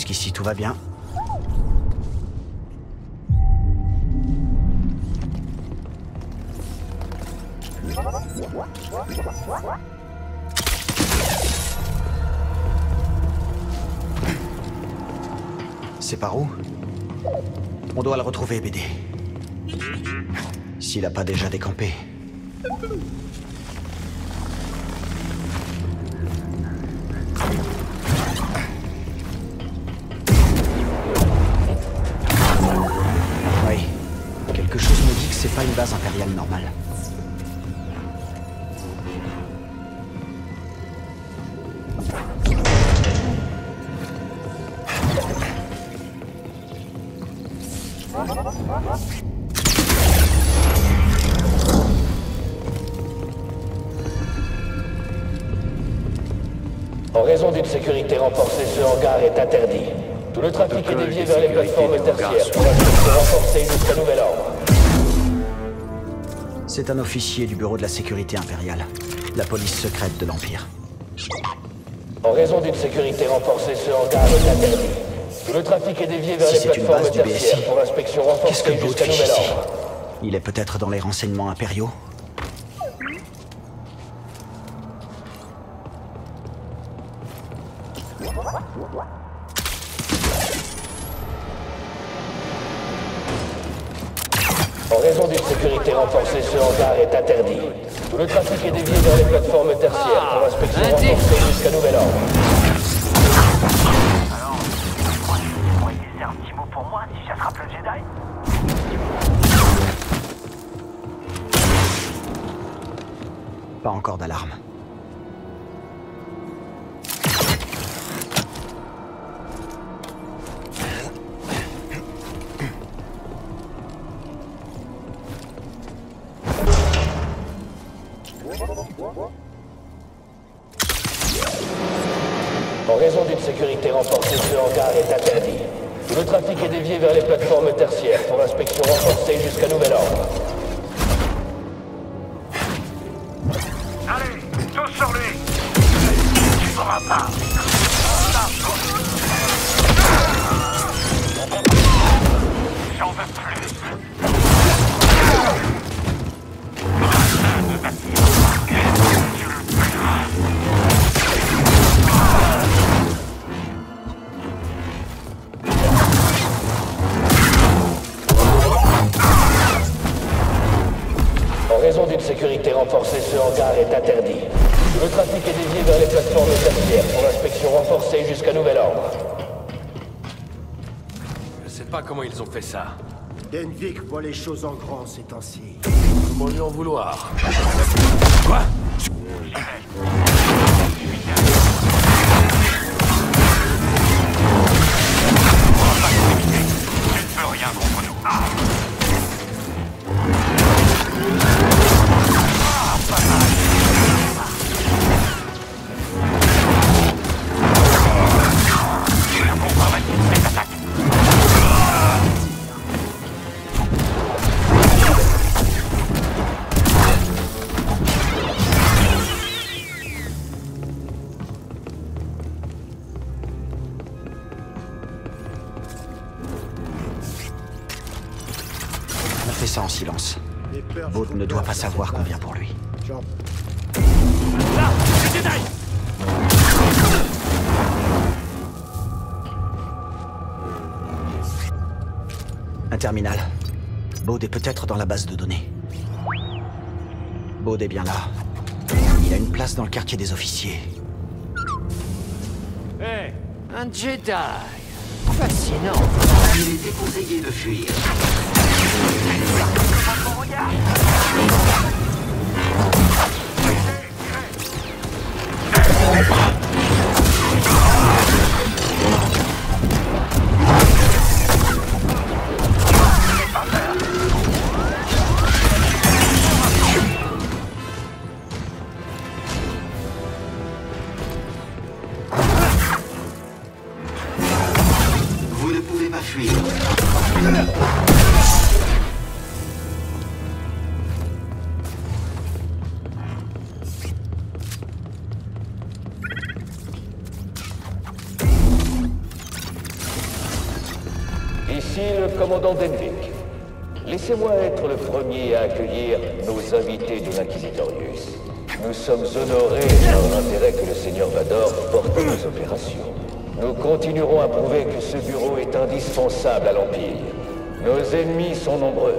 Jusqu'ici, tout va bien. C'est par où? On doit le retrouver, BD. S'il a pas déjà décampé. Oui. Quelque chose me dit que c'est pas une base impériale normale. En raison d'une sécurité renforcée, ce hangar est interdit. Tout le trafic est dévié vers les plateformes tertiaires pour être renforcé jusqu'à nouvel ordre. C'est un officier du bureau de la sécurité impériale, la police secrète de l'Empire. En raison d'une sécurité renforcée, ce hangar est interdit. Tout le trafic est dévié vers les plateformes tertiaires pour inspection Qu'est-ce que renforcée Baud jusqu'à fiche nouvel ici? ordre. Il est peut-être dans les renseignements impériaux? En raison d'une sécurité renforcée, ce hangar est interdit. Tout le trafic est dévié vers les plateformes tertiaires pour inspection renforcée jusqu'à nouvel ordre. Alors, vous pourriez laisser un petit mot pour moi si j'attrape le Jedi? Pas encore d'alarme. En raison d'une sécurité renforcée, ce hangar est interdit. Tout le trafic est dévié vers les plateformes tertiaires pour inspection renforcée jusqu'à nouvel ordre. Allez, tous sur lui! Tu n'auras pas! J'en veux plus! En raison d'une sécurité renforcée, ce hangar est interdit. Tout le trafic est dévié vers les plateformes tertiaires pour inspection renforcée jusqu'à nouvel ordre. Je sais pas comment ils ont fait ça. Denvik voit les choses en grand ces temps-ci. Comment lui en vouloir? Quoi? Tu ne peux rien contre nous. On a fait ça en silence. Baud ne doit pas savoir qu'on vient pour lui. Genre, Là, le Jedi! Un terminal. Baud est peut-être dans la base de données. Baud est bien là. Il a une place dans le quartier des officiers. Hé, un Jedi. Fascinant. Il est déconseillé de fuir. Vous ne pouvez pas fuir. Ici le commandant Denvik. Laissez-moi être le premier à accueillir nos invités de l'Inquisitorius. Nous sommes honorés par l'intérêt que le Seigneur Vador porte à nos opérations. Nous continuerons à prouver que ce bureau est indispensable à l'Empire. Nos ennemis sont nombreux.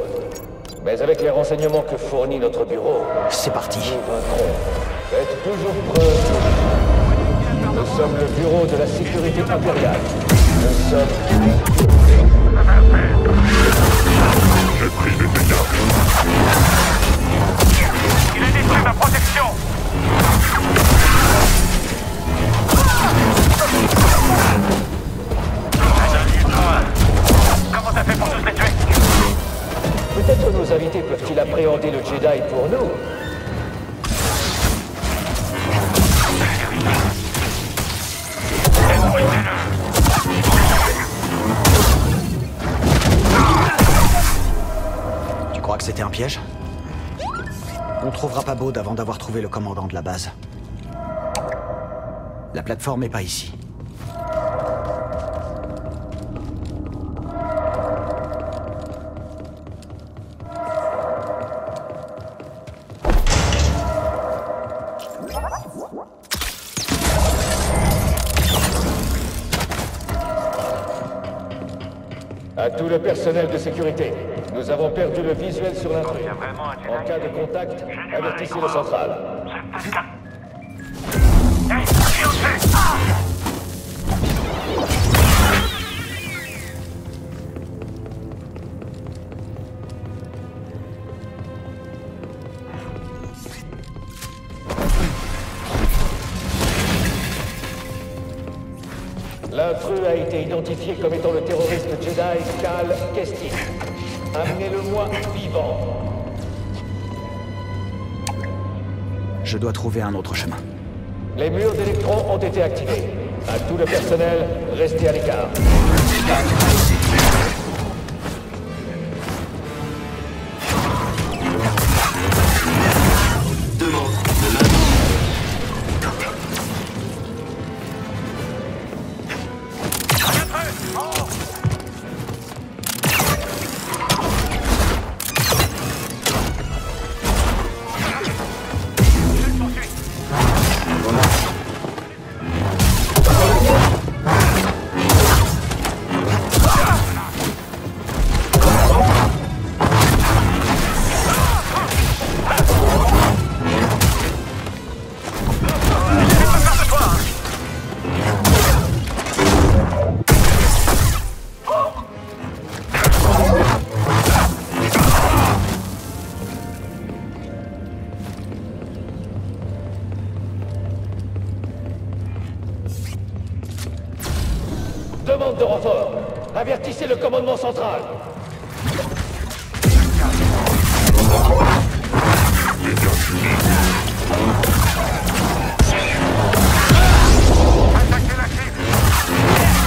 Mais avec les renseignements que fournit notre bureau, C'est parti. nous vaincrons. Faites toujours preuve de... Nous sommes le bureau de la sécurité impériale. Nous sommes... Il a détruit ma protection. Comment t'as fait pour tous les tuer? Peut-être nos invités peuvent-ils appréhender le Jedi pour nous. Tu crois que c'était un piège? On trouvera pas Baude avant d'avoir trouvé le commandant de la base. La plateforme est pas ici. À tout le personnel de sécurité, nous avons perdu le visuel sur l'intrus. Il y a vraiment un Jedi. En cas de contact, avertissez le central. C'est ça. Hey, qui on fait? L'intrus a été identifié comme étant le terroriste Jedi Cal Kestis. Amenez-le-moi vivant. Je dois trouver un autre chemin. Les murs d'électrons ont été activés. À tout le personnel, restez à l'écart. Demande de main. Demande de renfort. Avertissez le commandement central. Attaquez la cible.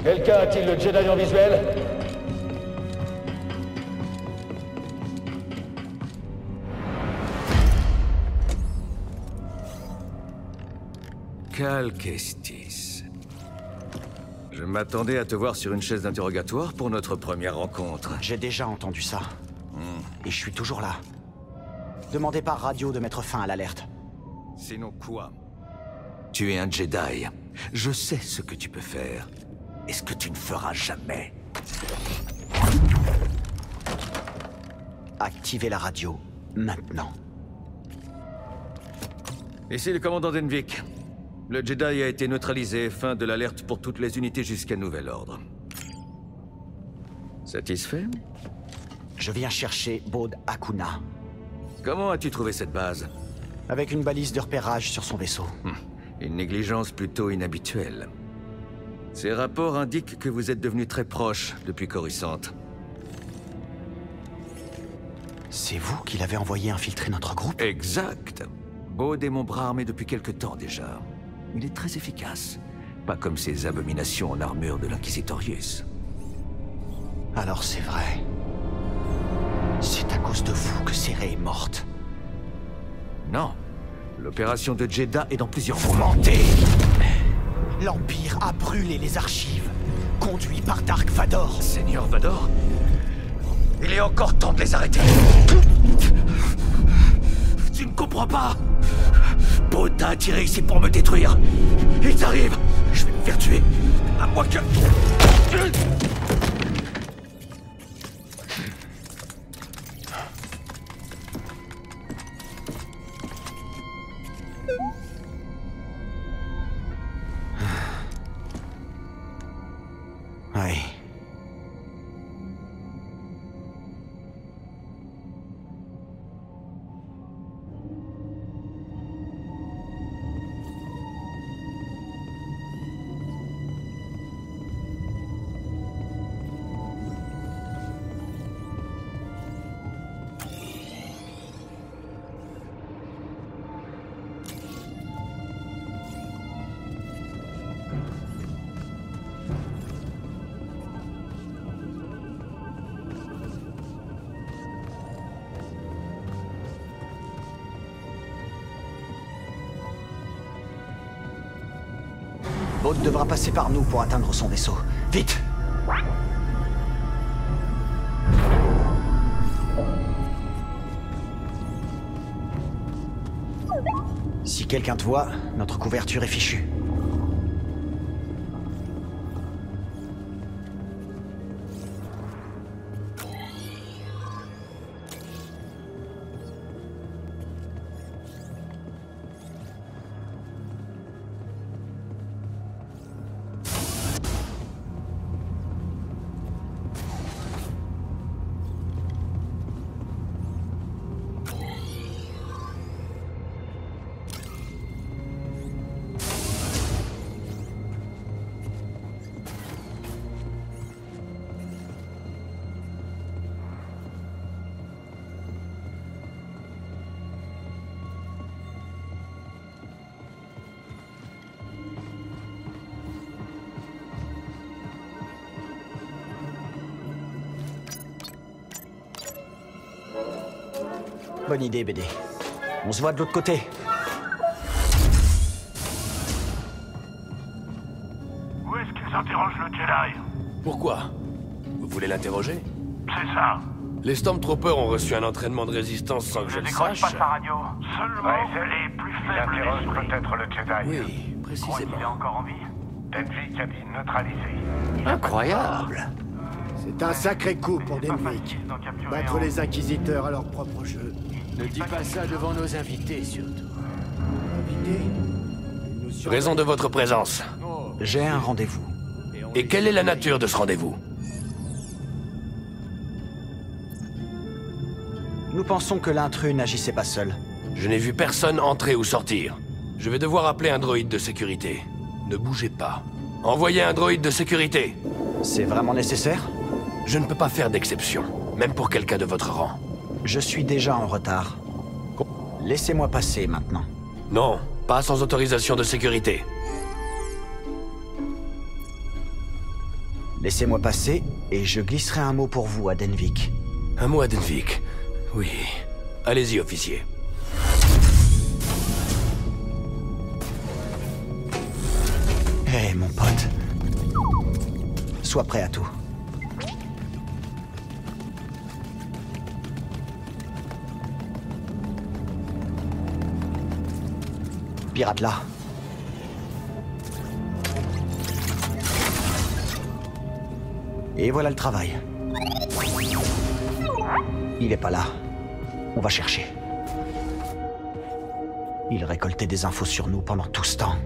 Quelqu'un a-t-il le Jedi en visuel? Cal Kestis. Je m'attendais à te voir sur une chaise d'interrogatoire pour notre première rencontre. J'ai déjà entendu ça. Et je suis toujours là. Demandez par radio de mettre fin à l'alerte. Sinon quoi? Tu es un Jedi. Je sais ce que tu peux faire. Et ce que tu ne feras jamais. Activez la radio, maintenant. Ici le commandant Denvik. Le Jedi a été neutralisé, fin de l'alerte pour toutes les unités jusqu'à nouvel ordre. Satisfait? Je viens chercher Baude Akuna, Comment as-tu trouvé cette base? avec une balise de repérage sur son vaisseau. Une négligence plutôt inhabituelle. Ces rapports indiquent que vous êtes devenus très proches depuis Coruscant. C'est vous qui l'avez envoyé infiltrer notre groupe? Exact. Baude est mon bras armé depuis quelque temps déjà. Il est très efficace. Pas comme ces abominations en armure de l'Inquisitorius. Alors c'est vrai. C'est à cause de vous que Céré est morte. Non. L'opération de Jeddah est dans plusieurs Vous mois. mentez! L'Empire a brûlé les archives, conduit par Dark Vador. Seigneur Vador? Il est encore temps de les arrêter. Tu ne comprends pas? Baude t'a attiré ici pour me détruire. Ils arrivent. Je vais me faire tuer. À moins que... Oui. Baude devra passer par nous pour atteindre son vaisseau. Vite! Si quelqu'un te voit, notre couverture est fichue. Bonne idée, BD. On se voit de l'autre côté. Où est-ce qu'ils interrogent le Jedi? Pourquoi? Vous voulez l'interroger? C'est ça. Les Stormtroopers ont reçu un entraînement de résistance sans que je Je le décroche sache. pas sa radio. Seulement les plus faibles d'esprit. Peut-être le Jedi. Oui, précisément. Il est encore en vie? Denvik a dit neutralisé. Incroyable. C'est un sacré coup pour Denvik. Battre les Inquisiteurs à leur propre jeu. Ne dis pas ça devant nos invités, surtout. Invité? Nous surveillent. Raison de votre présence. J'ai un rendez-vous. Et quelle est la nature de ce rendez-vous? Nous pensons que l'intrus n'agissait pas seul. Je n'ai vu personne entrer ou sortir. Je vais devoir appeler un droïde de sécurité. Ne bougez pas. Envoyez un droïde de sécurité. C'est vraiment nécessaire? Je ne peux pas faire d'exception, même pour quelqu'un de votre rang. Je suis déjà en retard. Laissez-moi passer maintenant. Non, pas sans autorisation de sécurité. Laissez-moi passer et je glisserai un mot pour vous à Denvik. Un mot à Denvik. Oui. Allez-y, officier. Hé, mon pote. Sois prêt à tout. Pirate là. Et voilà le travail. Il est pas là. On va chercher. Il récoltait des infos sur nous pendant tout ce temps.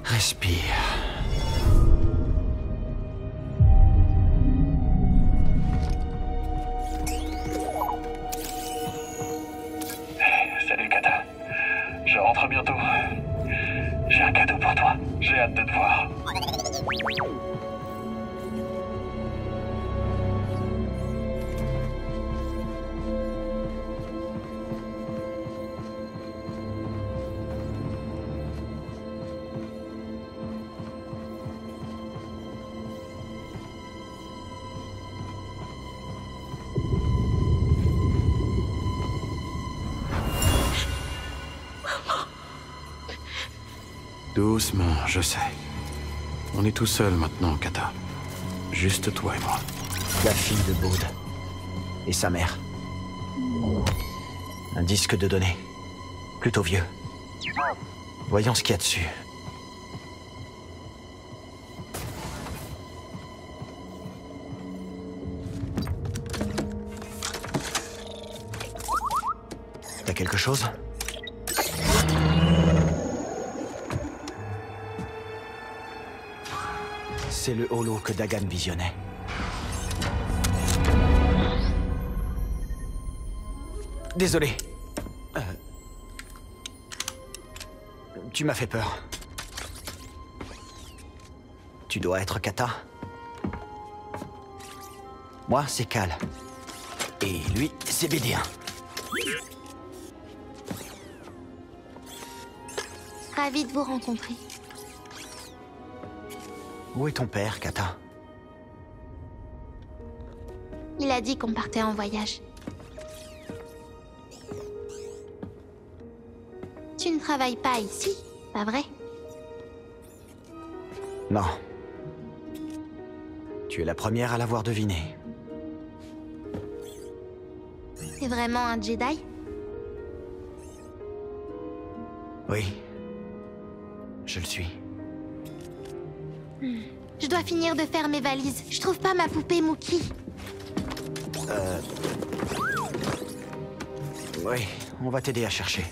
Respire. Doucement, je sais. On est tout seul maintenant, Kata. Juste toi et moi. La fille de Baude. Et sa mère. Un disque de données. Plutôt vieux. Voyons ce qu'il y a dessus. T'as quelque chose ? C'est le holo que Dagan visionnait. Désolé. Tu m'as fait peur. Tu dois être Kata. Moi, c'est Cal. Et lui, c'est BD1. Ravi de vous rencontrer. Où est ton père, Kata? Il a dit qu'on partait en voyage. Tu ne travailles pas ici, pas vrai? Non. Tu es la première à l'avoir deviné. T'es vraiment un Jedi? Oui. Je le suis. Je dois finir de faire mes valises. Je trouve pas ma poupée Mookie. Oui, on va t'aider à chercher.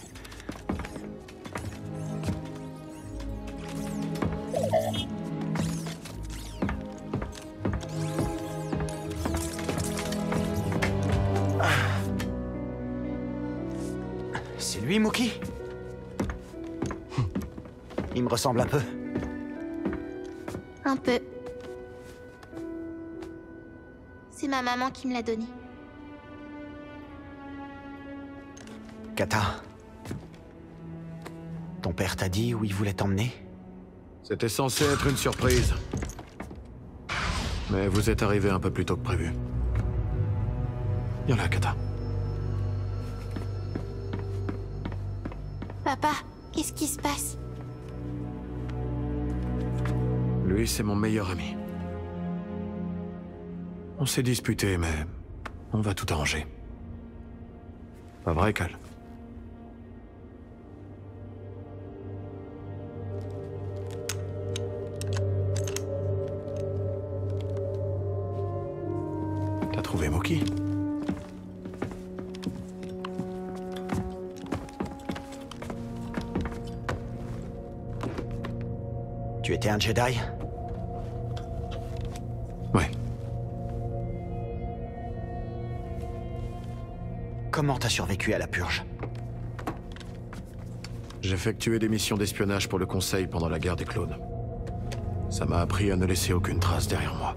C'est lui, Mookie? Il me ressemble un peu. Un peu. C'est ma maman qui me l'a donné. Kata. Ton père t'a dit où il voulait t'emmener? C'était censé être une surprise. Mais vous êtes arrivé un peu plus tôt que prévu. Viens là, Kata. Papa, qu'est-ce qui se passe? Lui, c'est mon meilleur ami. On s'est disputé, mais on va tout arranger. Pas vrai, Cal? T'as trouvé Mookie? Tu étais un Jedi? Ouais. Comment t'as survécu à la purge? J'effectuais des missions d'espionnage pour le Conseil pendant la guerre des clones. Ça m'a appris à ne laisser aucune trace derrière moi.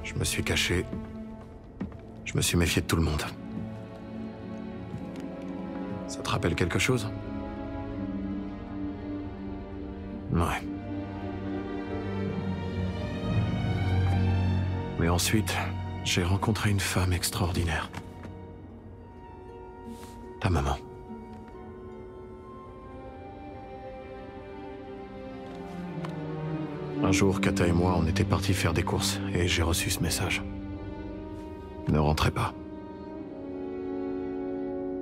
Je me suis caché. Je me suis méfié de tout le monde. Ça te rappelle quelque chose? Ouais. Mais ensuite, j'ai rencontré une femme extraordinaire. Ta maman. Un jour, Kata et moi, on était partis faire des courses, et j'ai reçu ce message. Ne rentrez pas.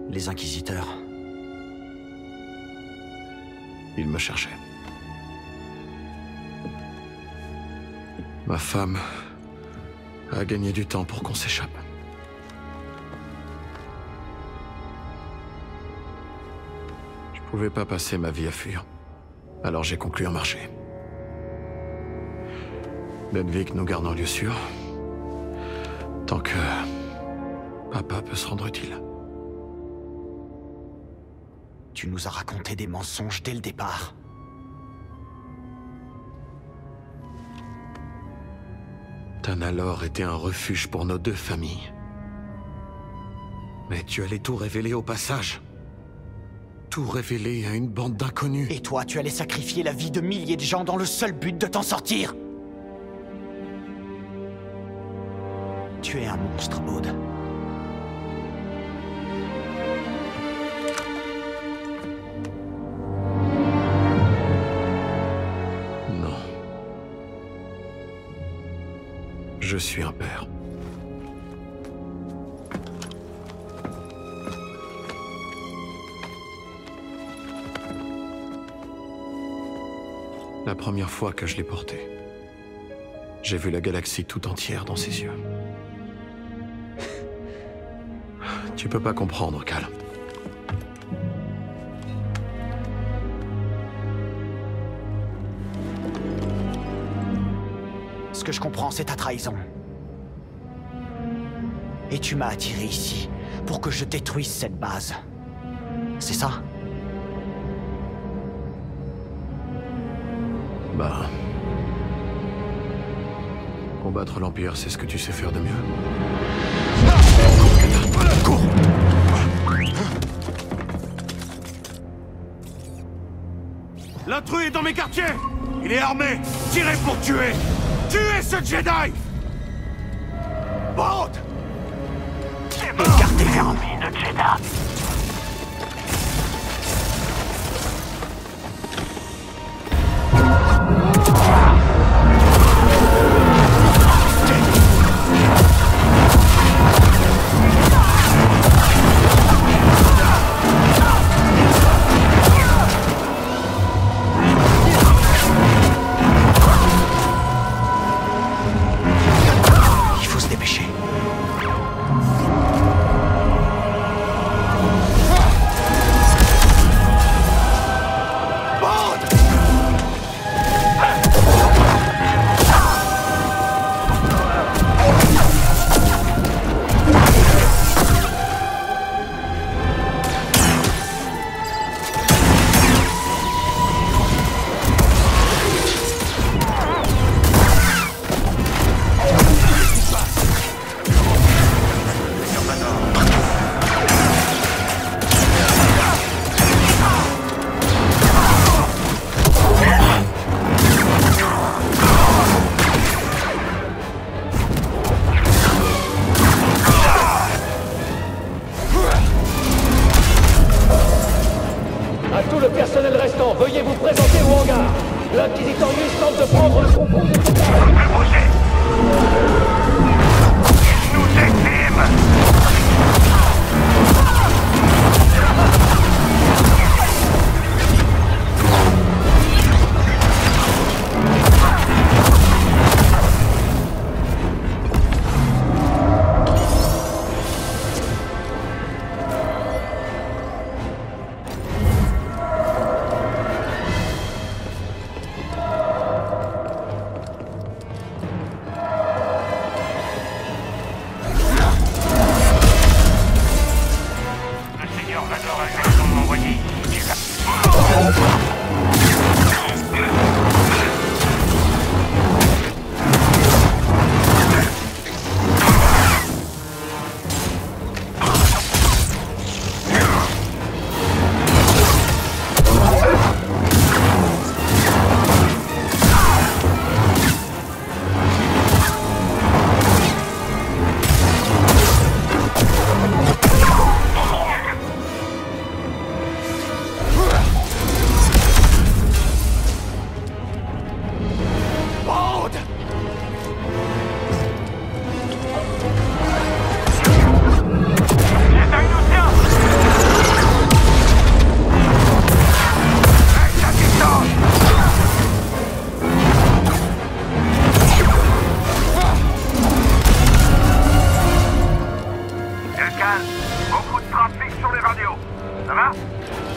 Les inquisiteurs. Ils me cherchaient. Ma femme a gagné du temps pour qu'on s'échappe. Je pouvais pas passer ma vie à fuir. Alors j'ai conclu un marché. Denvik nous garde en lieu sûr. Tant que papa peut se rendre utile. Tu nous as raconté des mensonges dès le départ. Tanalor était un refuge pour nos deux familles. Mais tu allais tout révéler au passage. Tout révéler à une bande d'inconnus. Et toi, tu allais sacrifier la vie de milliers de gens dans le seul but de t'en sortir. Tu es un monstre, Baude. Je suis un père. La première fois que je l'ai porté, j'ai vu la galaxie tout entière dans ses yeux. Tu peux pas comprendre, Cal. Ce que je comprends, c'est ta trahison. Et tu m'as attiré ici pour que je détruise cette base. C'est ça? Bah... Combattre l'Empire, c'est ce que tu sais faire de mieux. Cours! L'intrus est dans mes quartiers! Il est armé! Tirez pour tuer! Tuez ce Jedi! Bond! Écartez les armes! De Jedi. Il faut se dépêcher. À tout le personnel restant, veuillez vous présenter au hangar. L'Inquisitorius tente de prendre le contrôle des bouger. Il nous exprime.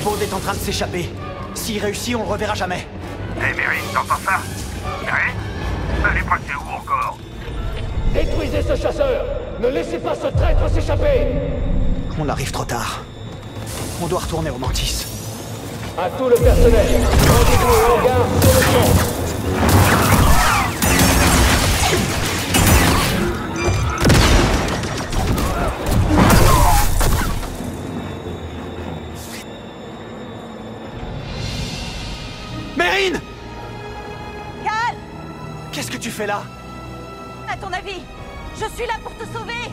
Bond est en train de s'échapper. S'il réussit, on le reverra jamais. Hé, Mary, t'entends ça? Mary? Elle est passée où encore? Détruisez ce chasseur! Ne laissez pas ce traître s'échapper! On arrive trop tard. On doit retourner au Mantis. À tout le personnel, rendez-vous au hangar sur le champ. Mérine! Cal! Qu'est-ce que tu fais là? À ton avis, je suis là pour te sauver!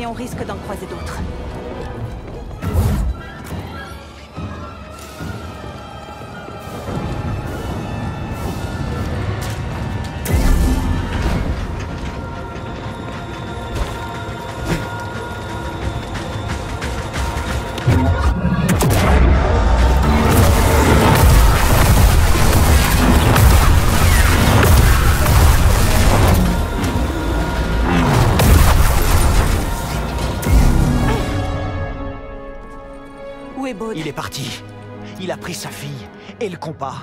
on risque d'en croiser d'autres. Il est parti. Il a pris sa fille et le compas.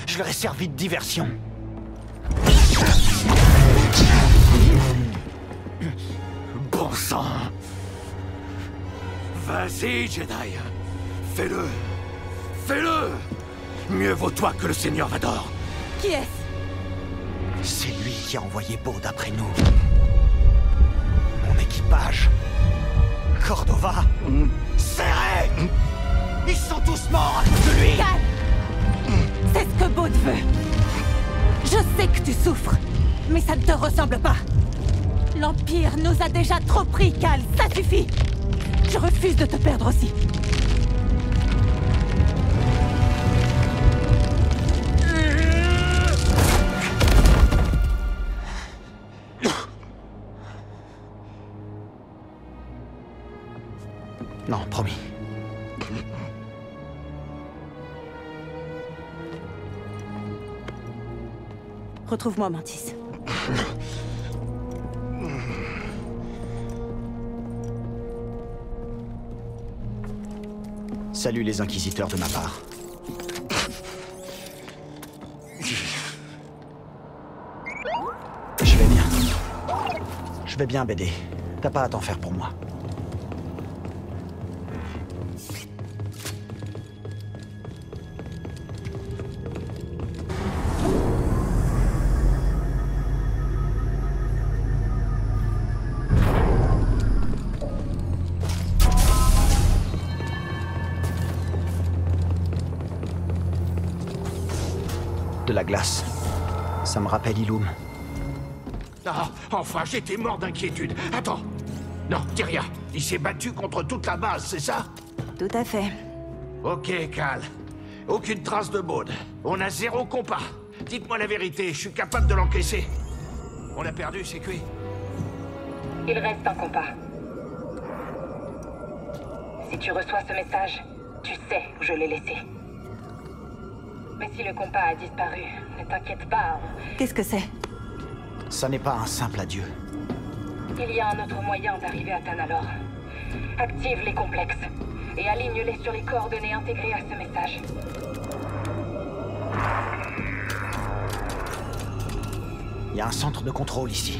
Je leur ai servi de diversion. Bon sang! Vas-y, Jedi! Fais-le! Fais-le! Mieux vaut toi que le Seigneur Vador! Qui est-ce? C'est lui qui a envoyé Baude après nous. Mon équipage. Cordova. Serré! Ils sont tous morts à cause de lui! Calme! C'est ce que Baude veut. Je sais que tu souffres, mais ça ne te ressemble pas. L'Empire nous a déjà trop pris, Cal, ça suffit! Je refuse de te perdre aussi. Non, promis. Retrouve-moi, Mantis. Salut les inquisiteurs de ma part. Je vais bien. Je vais bien, BD. T'as pas à t'en faire pour moi. De la glace. Ça me rappelle Illum. Ah, enfin, j'étais mort d'inquiétude. Attends. Non, dis rien. Il s'est battu contre toute la base, c'est ça? Tout à fait. Ok, Cal. Aucune trace de Baude. On a 0 compas. Dites-moi la vérité, je suis capable de l'encaisser. On a perdu, c'est cuit. Il reste un compas. Si tu reçois ce message, tu sais où je l'ai laissé. Mais si le compas a disparu, ne t'inquiète pas. Qu'est-ce que c'est? Ça n'est pas un simple adieu. Il y a un autre moyen d'arriver à Tanalor. Active les complexes et aligne-les sur les coordonnées intégrées à ce message. Il y a un centre de contrôle ici.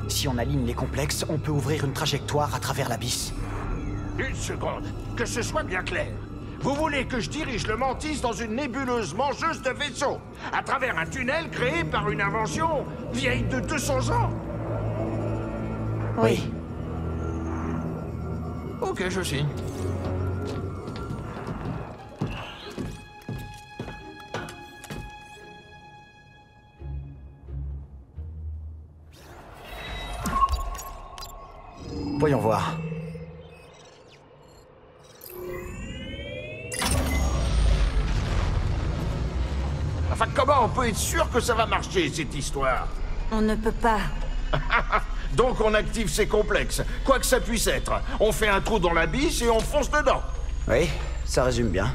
Si on aligne les complexes, on peut ouvrir une trajectoire à travers l'abysse. Une seconde, que ce soit bien clair. Vous voulez que je dirige le Mantis dans une nébuleuse mangeuse de vaisseaux, à travers un tunnel créé par une invention vieille de 200 ans? Oui. Ok, je signe. Voyons voir. Enfin, comment on peut être sûr que ça va marcher, cette histoire? On ne peut pas. Donc on active ces complexes, quoi que ça puisse être. On fait un trou dans l'abysse et on fonce dedans. Oui, ça résume bien.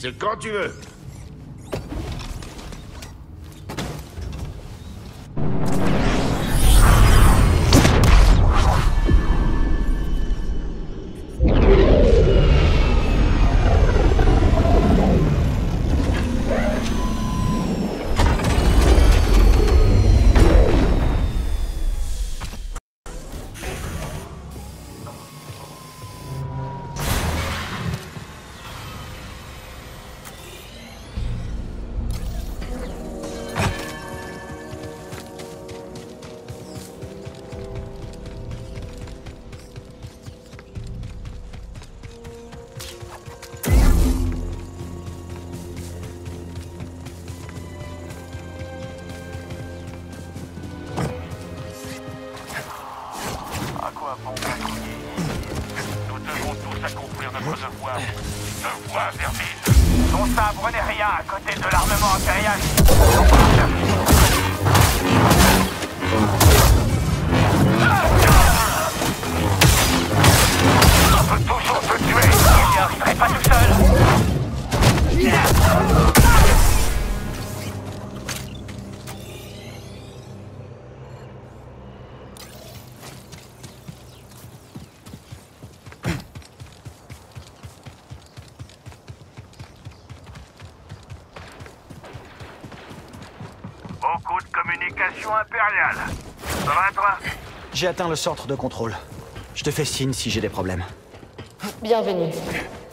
C'est quand tu veux. bon patrouiller. Nous devons tous accomplir notre devoir. Devoir, Vermine. Son sabre n'est rien à côté de l'armement impérialiste. On peut toujours se tuer. Il n'y arriverait pas tout seul. Beaucoup de communication impériale. Ça va, toi? J'ai atteint le centre de contrôle. Je te fais signe si j'ai des problèmes. Bienvenue.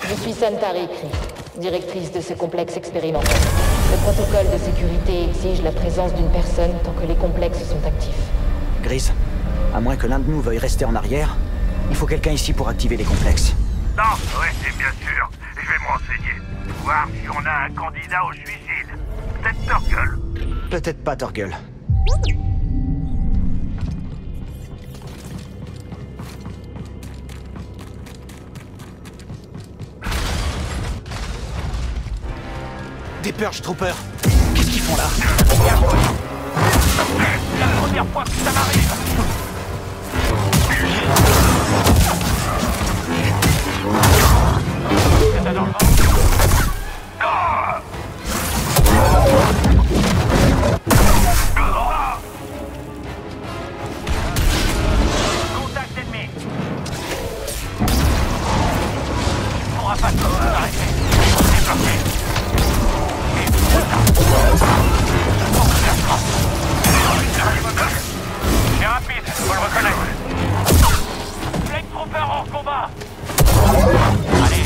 Je suis Santari Khri, directrice de ce complexe expérimental. Le protocole de sécurité exige la présence d'une personne tant que les complexes sont actifs. Grise, à moins que l'un de nous veuille rester en arrière, il faut quelqu'un ici pour activer les complexes. Non, ouais, c'est bien sûr. Je vais me renseigner. Voir si on a un candidat au suicide. Peut-être Torgal. Peut-être pas Torgal. Des Purge Troopers. Qu'est-ce qu'ils font là? La première fois que ça m'arrive. C'est un enfant. Contact ennemi. Il pourra pas s'arrêter. C'est bloqué. C'est rapide, faut le reconnaître. Flame Trooper en combat. Allez,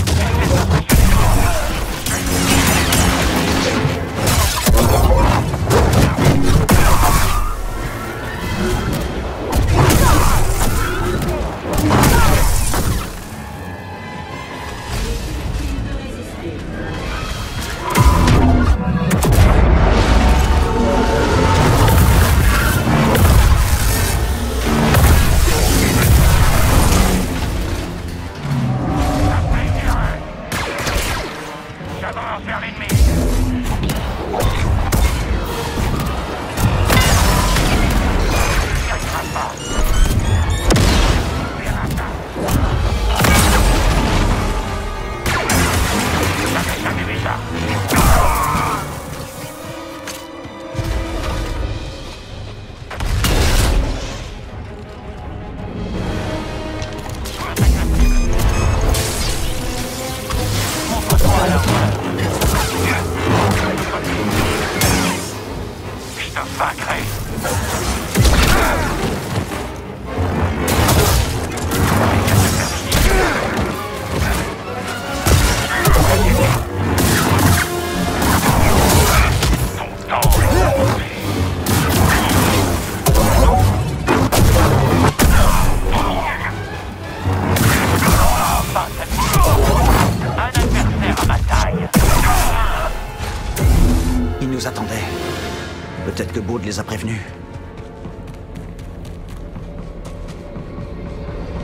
Peut-être que Baud les a prévenus.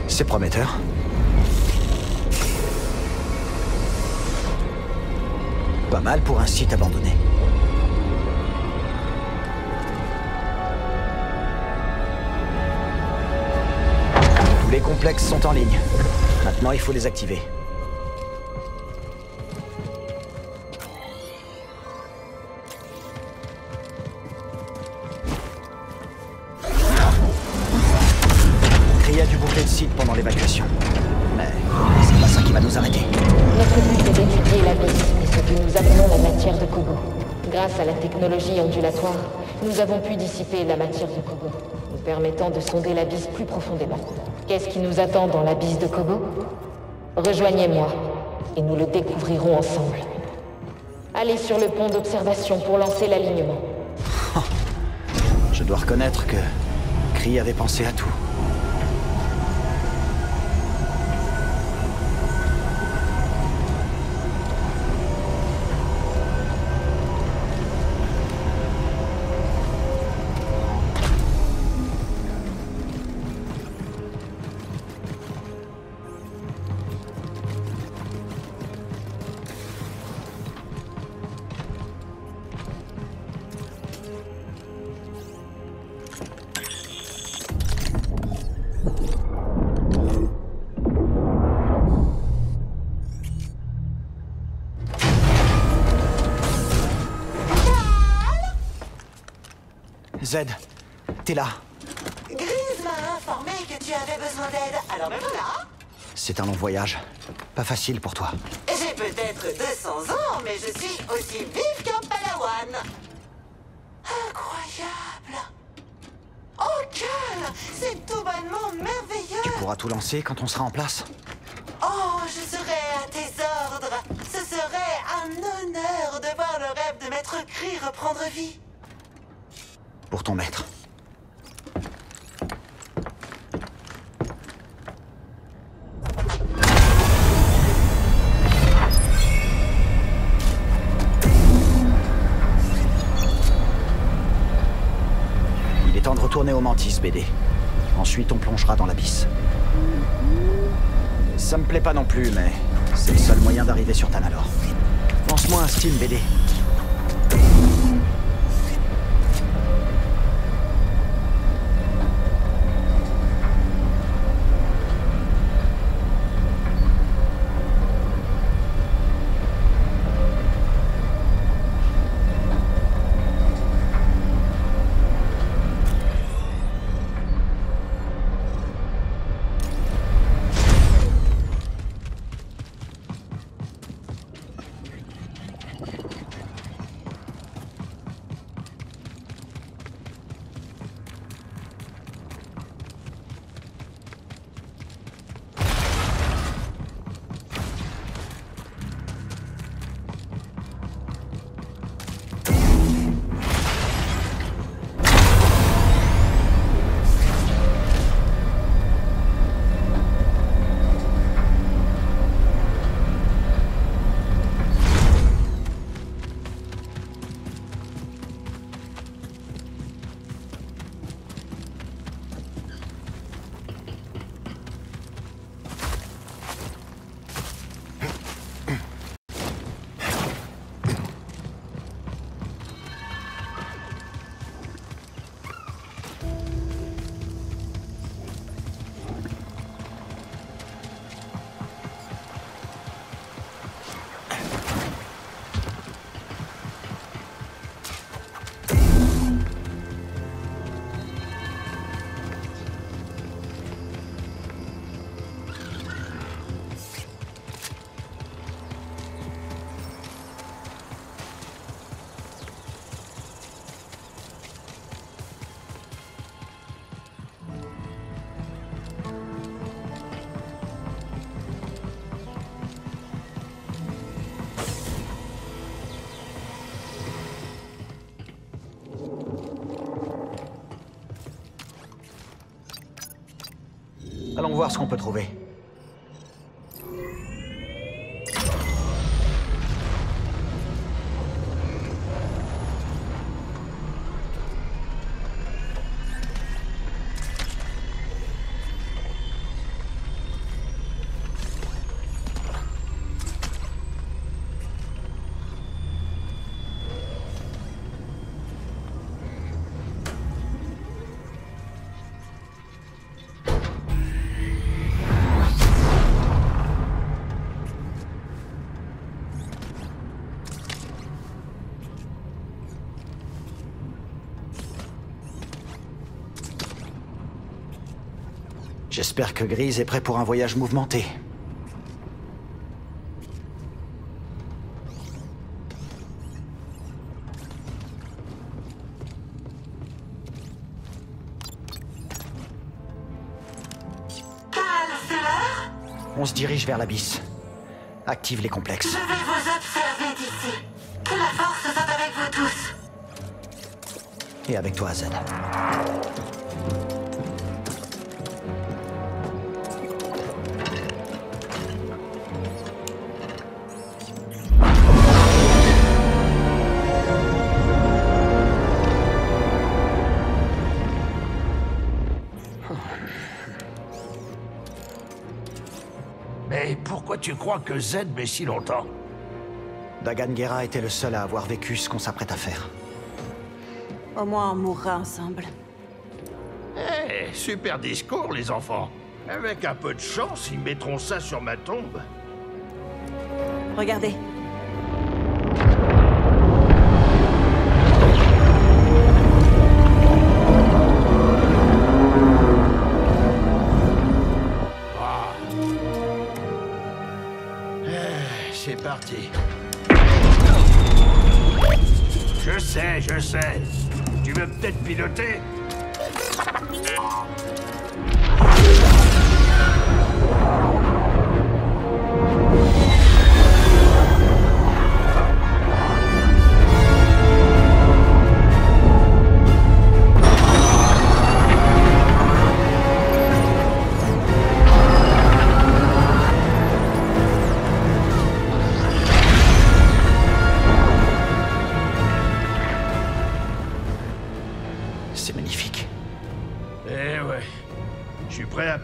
C'est prometteur. Pas mal pour un site abandonné. Tous les complexes sont en ligne. Maintenant, il faut les activer. Khri a dû boucler le site pendant l'évacuation. Mais c'est pas ça qui va nous arrêter. Notre but est d'étudier l'abysse et ce que nous appelons la matière de Kobo. Grâce à la technologie ondulatoire, nous avons pu dissiper la matière de Kobo, nous permettant de sonder l'abysse plus profondément. Qu'est-ce qui nous attend dans l'abysse de Kobo? Rejoignez-moi, et nous le découvrirons ensemble. Allez sur le pont d'observation pour lancer l'alignement. Je dois reconnaître que Khri avait pensé à tout. Zed, t'es là. Grise m'a informé que tu avais besoin d'aide, alors me voilà. C'est un long voyage. Pas facile pour toi. J'ai peut-être 200 ans, mais je suis aussi vive qu'un palawan. Incroyable. Oh, Cal, c'est tout bonnement merveilleux. Tu pourras tout lancer quand on sera en place? Oh, je serai à tes ordres. Ce serait un honneur de voir le rêve de Maître Gris reprendre vie. Pour ton maître. Il est temps de retourner au Mantis, BD. Ensuite, on plongera dans l'abysse. Ça me plaît pas non plus, mais c'est le seul moyen d'arriver sur Tanalorr. Lance-moi un Steam, BD. Allons voir ce qu'on peut trouver. J'espère que Grise est prêt pour un voyage mouvementé. On se dirige vers l'abysse. Active les complexes. Je vais vous observer d'ici. Que la force soit avec vous tous. Et avec toi, Zed. Mais pourquoi tu crois que Zed met si longtemps? Dagan Gera était le seul à avoir vécu ce qu'on s'apprête à faire. Au moins, on mourra ensemble. Eh, super discours, les enfants. Avec un peu de chance, ils mettront ça sur ma tombe. Regardez. je sais. Tu veux peut-être piloter?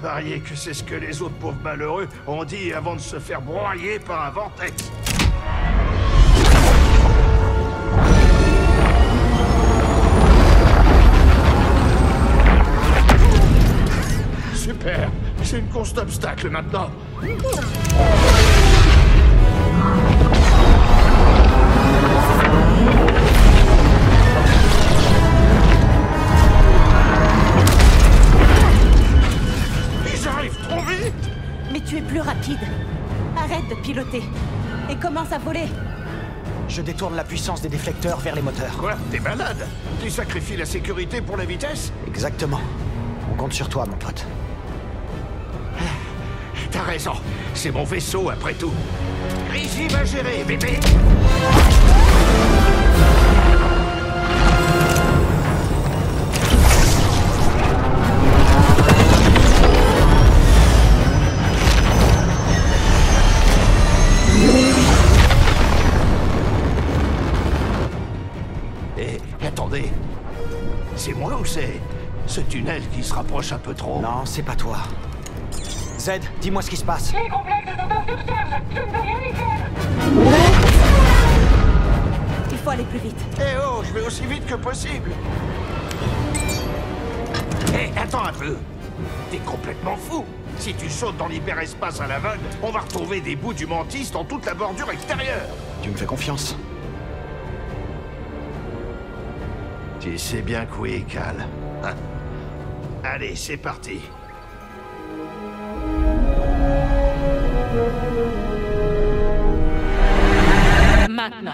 Parier que c'est ce que les autres pauvres malheureux ont dit avant de se faire broyer par un vortex. Super, j'ai une course d'obstacles maintenant. Mais tu es plus rapide. Arrête de piloter. Et commence à voler. Je détourne la puissance des déflecteurs vers les moteurs. Quoi? T'es malade? Tu sacrifies la sécurité pour la vitesse? Exactement. On compte sur toi, mon pote. T'as raison. C'est mon vaisseau, après tout. Grisi va gérer, bébé. Attendez, c'est moi ou c'est ce tunnel qui se rapproche un peu trop? Non, c'est pas toi. Z, dis-moi ce qui se passe. Les complexes sont en surcharge. Je ne peux rien y faire. Il faut aller plus vite. Eh oh, je vais aussi vite que possible. Eh, attends un peu. T'es complètement fou. Si tu sautes dans l'hyperespace à l'aveugle, on va retrouver des bouts du mantis dans toute la bordure extérieure. Tu me fais confiance? Tu sais bien que oui, Cal. Hein? Allez, c'est parti. Maintenant.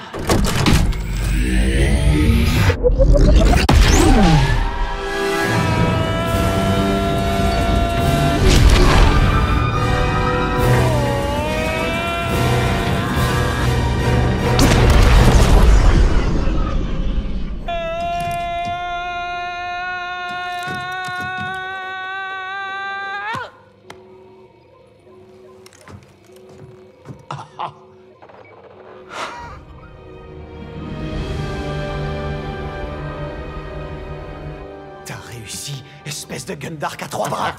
Espèce de Gundark à 3 bras.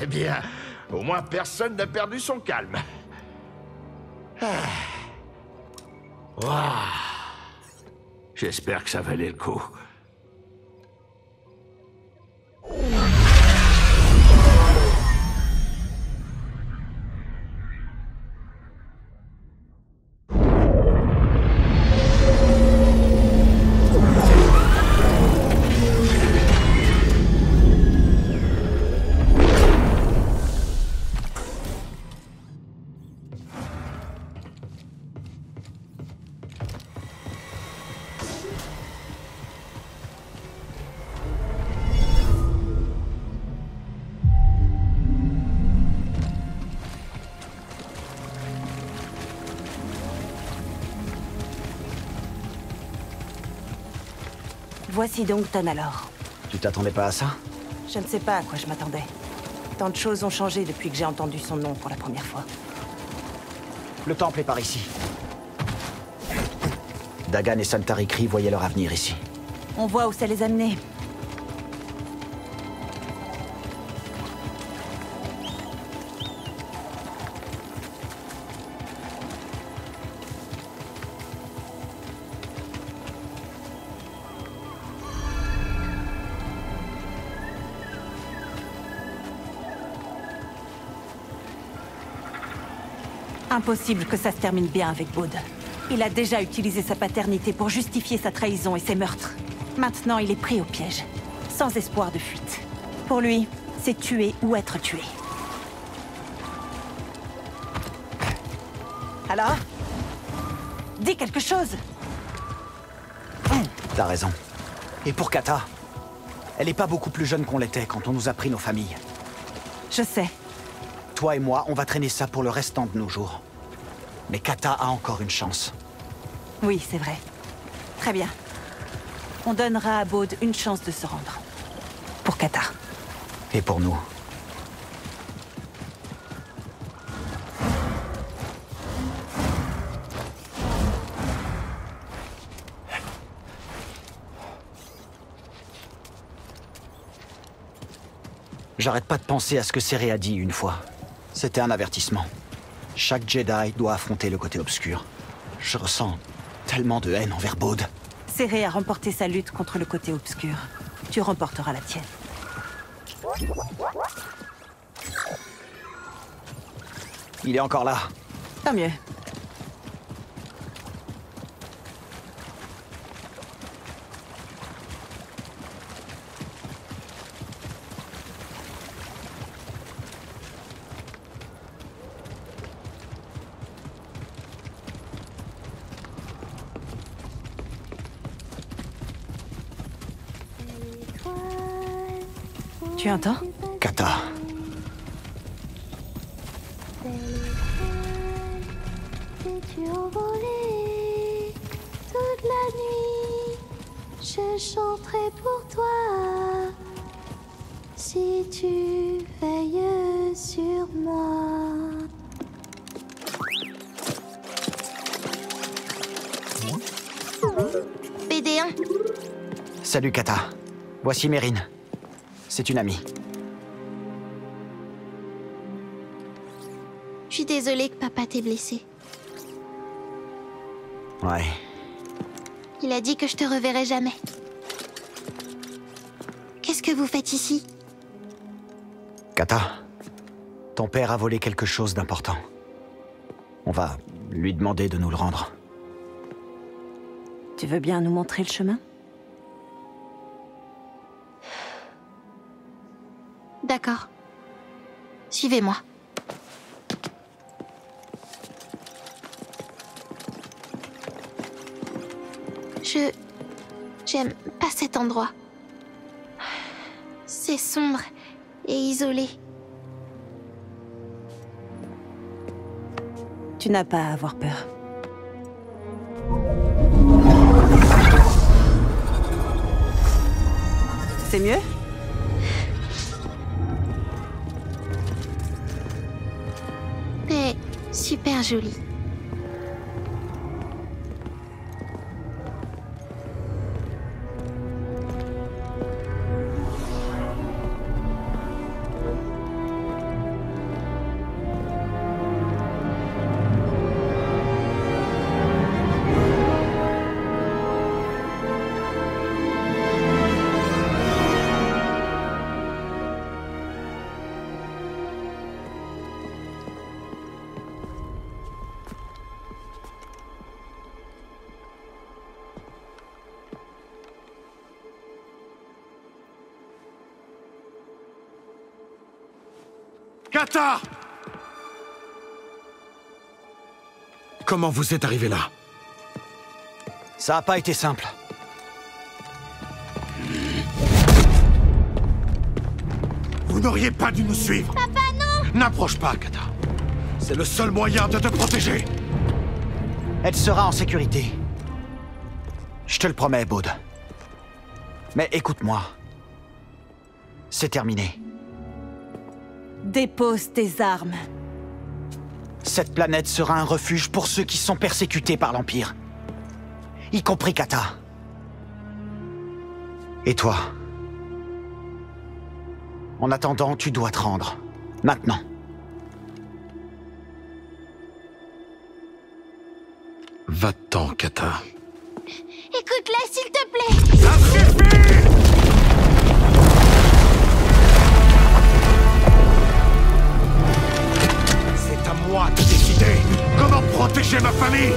Eh bien, au moins personne n'a perdu son calme. Wow. J'espère que ça valait le coup. Voici donc Tanalorr. Tu t'attendais pas à ça? Je ne sais pas à quoi je m'attendais. Tant de choses ont changé depuis que j'ai entendu son nom pour la première fois. Le temple est par ici. Dagan et Santarikri voyaient leur avenir ici. On voit où ça les a menés. Impossible que ça se termine bien avec Baude. Il a déjà utilisé sa paternité pour justifier sa trahison et ses meurtres. Maintenant, il est pris au piège, sans espoir de fuite. Pour lui, c'est tuer ou être tué. Alors? Dis quelque chose! T'as raison. Et pour Kata, elle est pas beaucoup plus jeune qu'on l'était quand on nous a pris nos familles. Je sais. Toi et moi, on va traîner ça pour le restant de nos jours. Mais Kata a encore une chance. Oui, c'est vrai. Très bien. On donnera à Baude une chance de se rendre. Pour Kata. Et pour nous. J'arrête pas de penser à ce que Cere a dit une fois. C'était un avertissement. Chaque Jedi doit affronter le côté obscur. Je ressens tellement de haine envers Baude. Cere a remporté sa lutte contre le côté obscur. Tu remporteras la tienne. Il est encore là. Tant mieux. Tu entends? Kata. Tu envolé toute la nuit, je chanterai pour toi. Si tu veilles sur moi. BD1. Salut Kata. Voici Mérine. C'est une amie. Je suis désolée que papa t'ait blessé. Ouais. Il a dit que je te reverrai jamais. Qu'est-ce que vous faites ici? Kata, ton père a volé quelque chose d'important. On va lui demander de nous le rendre. Tu veux bien nous montrer le chemin? D'accord. Suivez-moi. J'aime pas cet endroit. C'est sombre et isolé. Tu n'as pas à avoir peur. C'est mieux? T'es super jolie. Kata! Comment vous êtes arrivé là? Ça a pas été simple. Vous n'auriez pas dû nous suivre. Papa, non! N'approche pas, Kata. C'est le seul moyen de te protéger. Elle sera en sécurité. Je te le promets, Baude. Mais écoute-moi. C'est terminé. Dépose tes armes. Cette planète sera un refuge pour ceux qui sont persécutés par l'Empire. Y compris Kata. Et toi? En attendant, tu dois te rendre. Maintenant. Va-t'en, Kata. Écoute-la, s'il te plaît! Ça suffit! C'est à moi de décider comment protéger ma famille!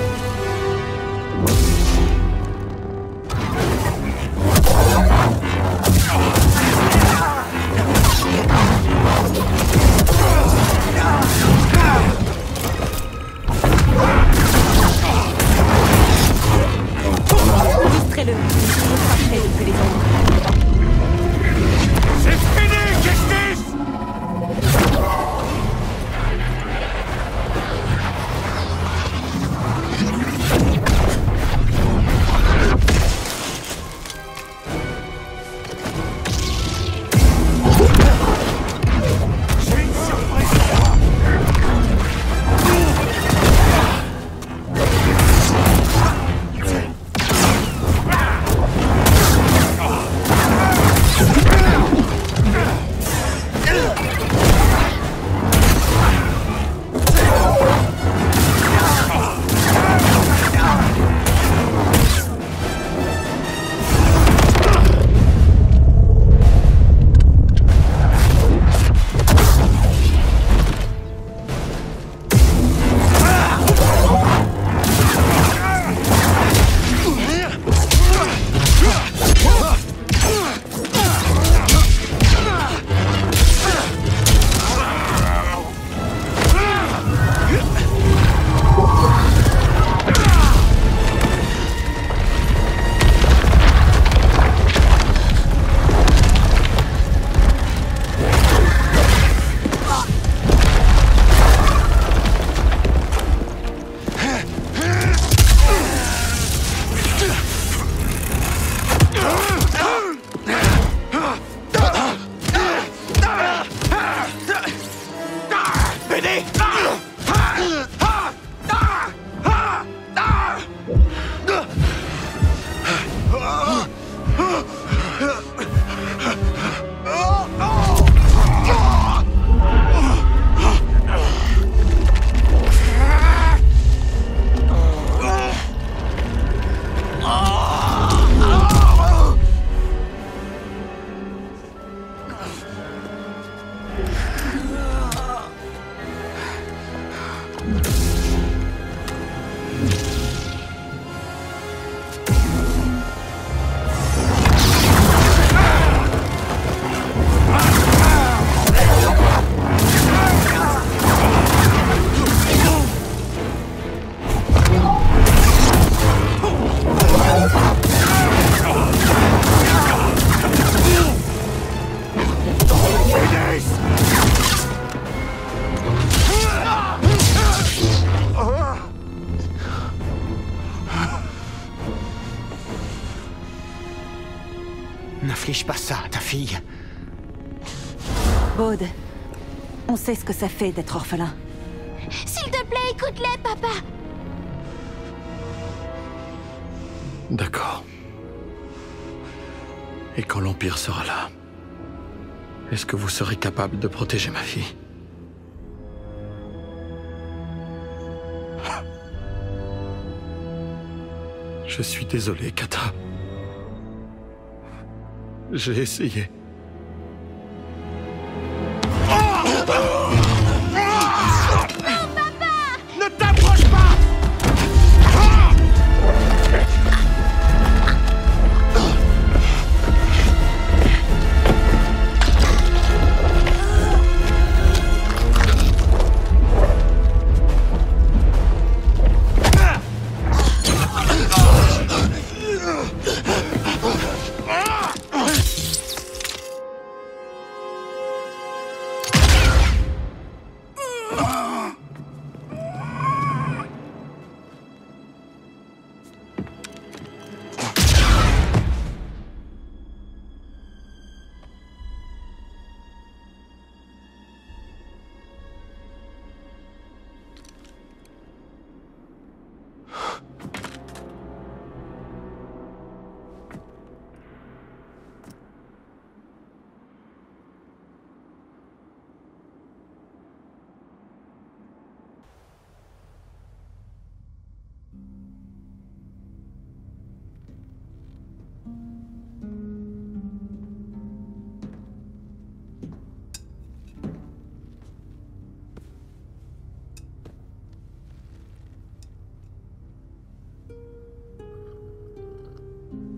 N'inflige pas ça à ta fille. Baude, on sait ce que ça fait d'être orphelin. S'il te plaît, écoute-les, papa. D'accord. Et quand l'Empire sera là, est-ce que vous serez capable de protéger ma fille? Je suis désolé, Kata. J'ai essayé. Ne t'approche pas!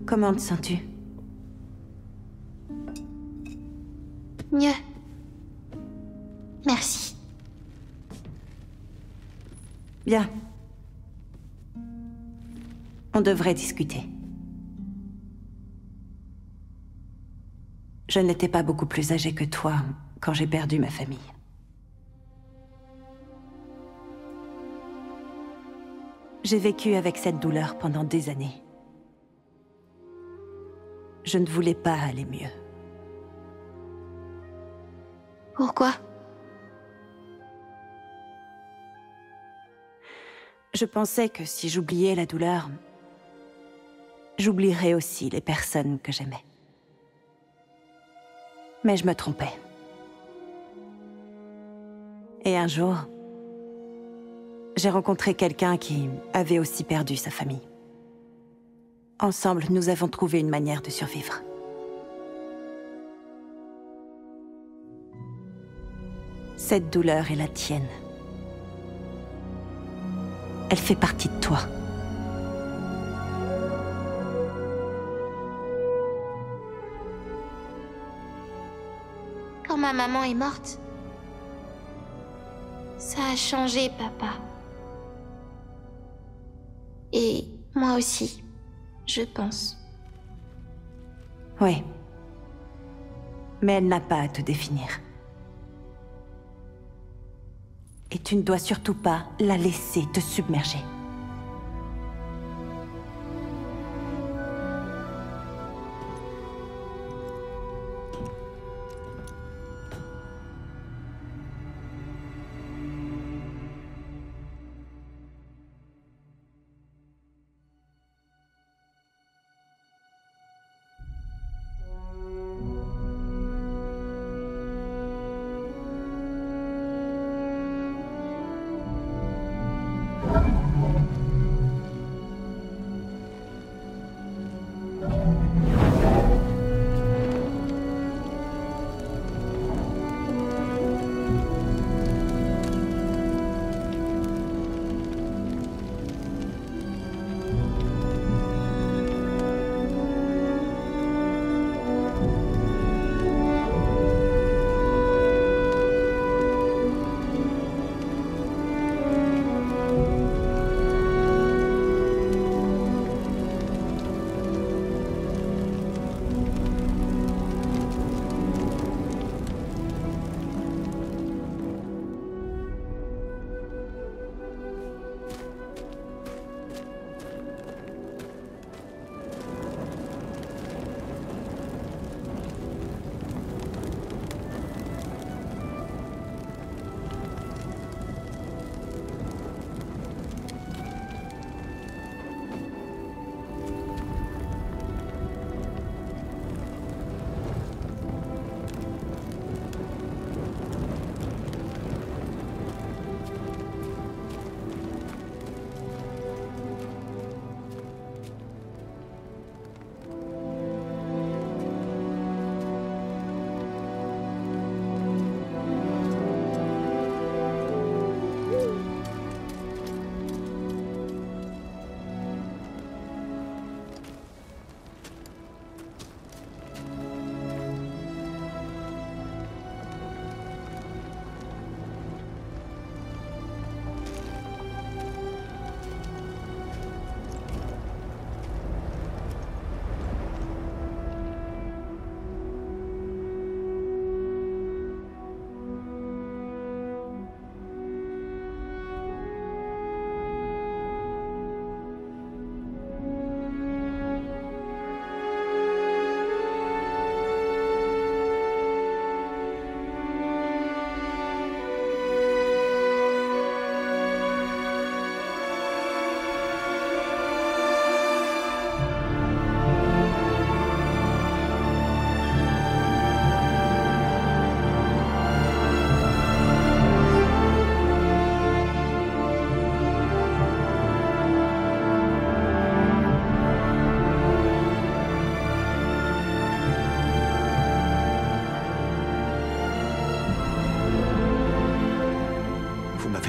Comment te sens-tu? Mieux. Merci. Bien. On devrait discuter. Je n'étais pas beaucoup plus âgée que toi quand j'ai perdu ma famille. J'ai vécu avec cette douleur pendant des années. Je ne voulais pas aller mieux. Pourquoi? Je pensais que si j'oubliais la douleur, j'oublierais aussi les personnes que j'aimais. Mais je me trompais. Et un jour, j'ai rencontré quelqu'un qui avait aussi perdu sa famille. Ensemble, nous avons trouvé une manière de survivre. Cette douleur est la tienne. Elle fait partie de toi. Quand ma maman est morte, ça a changé, papa. Et moi aussi. Je pense. Oui. Mais elle n'a pas à te définir. Et tu ne dois surtout pas la laisser te submerger.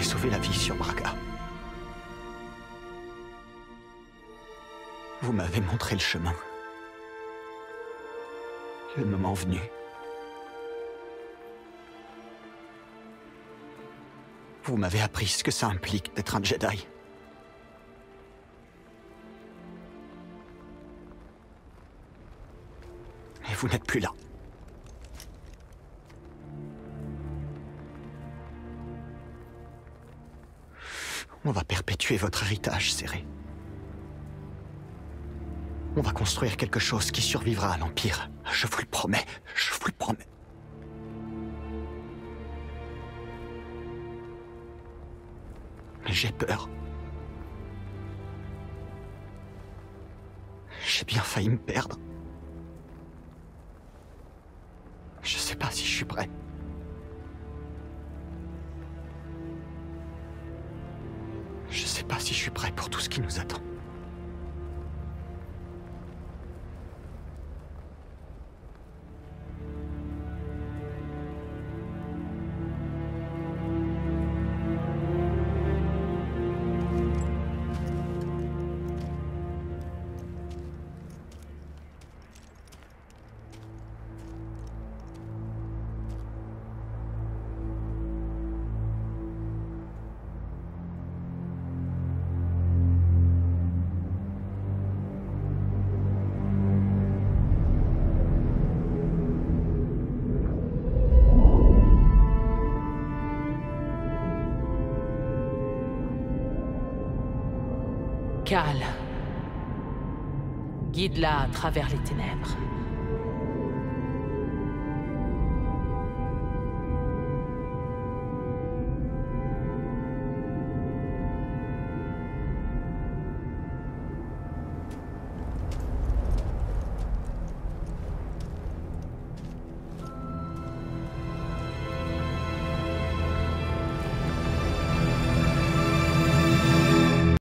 sauvé la vie sur Braga. Vous m'avez montré le chemin. Le moment venu. Vous m'avez appris ce que ça implique d'être un Jedi. Et vous n'êtes plus là. On va perpétuer votre héritage, Cere. On va construire quelque chose qui survivra à l'Empire. Je vous le promets, je vous le promets. Mais j'ai peur. J'ai bien failli me perdre. Je sais pas si je suis prêt. Je sais pas si je suis prêt pour tout ce qui nous attend. Cal, guide-la à travers les ténèbres.